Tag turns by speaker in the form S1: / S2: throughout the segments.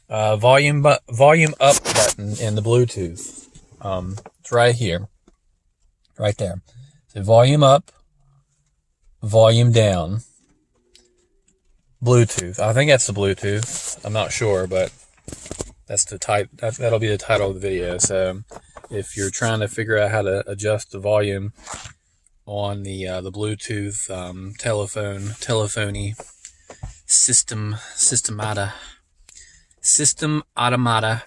S1: volume up button in the Bluetooth. It's right here, right there. So volume up, volume down, Bluetooth. I think that's the Bluetooth. I'm not sure, but that's the that'll be the title of the video. So if you're trying to figure out how to adjust the volume on the Bluetooth telephony system automata,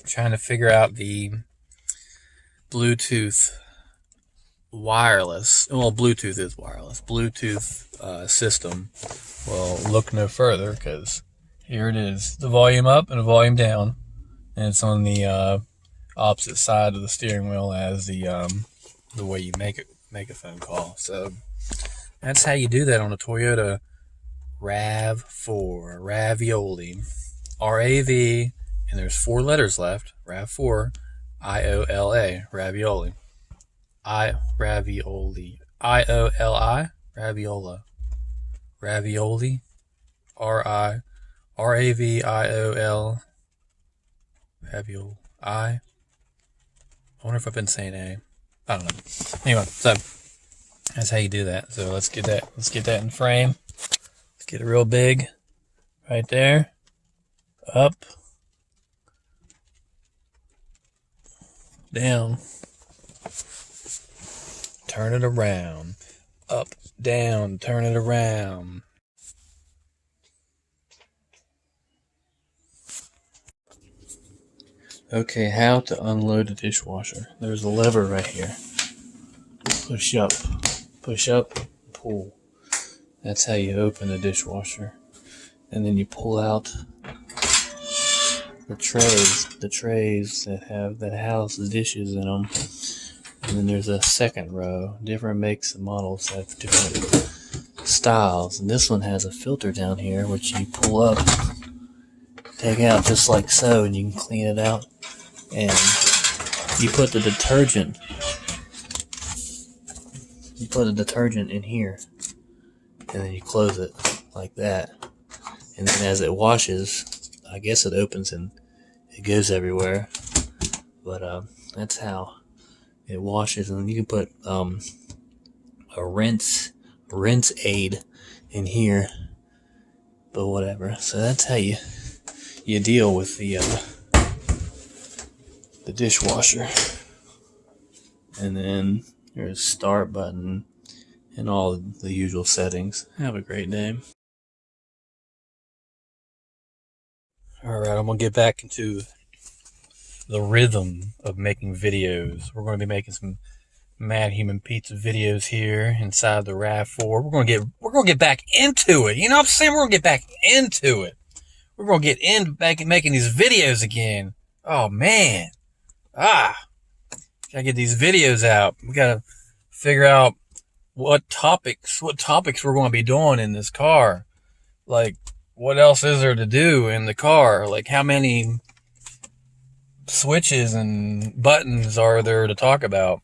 S1: trying to figure out the Bluetooth wireless, well, Bluetooth is wireless, Bluetooth system, well, look no further, because here it is, the volume up and the volume down, and it's on the opposite side of the steering wheel as the way you make a phone call. So that's how you do that on a Toyota RAV4, ravioli, R-A-V, and there's 4 letters left, RAV4, I-O-L-A, ravioli, ravioli, I-O-L-I, raviola, ravioli, R-A-V-I-O-L, ravioli, I wonder if I've been saying A. I don't know. Anyway, so that's how you do that. So let's get that in frame. Let's get it real big. Right there. Up. Down. Turn it around. Up, down, turn it around. Okay, how to unload the dishwasher. There's a lever right here. Push up, pull. That's how you open the dishwasher. And then you pull out the trays that house the dishes in them. And then there's a second row. Different makes and models have different styles. And this one has a filter down here, which you pull up, take out just like so, and you can clean it out. And you put the detergent. You put the detergent in here, and then you close it like that. And then as it washes, I guess it opens and it goes everywhere. But that's how it washes. And you can put a rinse aid in here. But whatever. So that's how you deal with the dishwasher. And then there's a start button and all the usual settings. Have a great day. Alright, I'm going to get back into the rhythm of making videos. We're going to be making some Matthumanpizza videos here inside the RAV4. We're going to get back into it. You know what I'm saying? We're going to get back into it. We're going to get back making these videos again. Oh, man. Gotta get these videos out. We gotta figure out what topics we're going to be doing in this car. Like, what else is there to do in the car? Like, how many switches and buttons are there to talk about?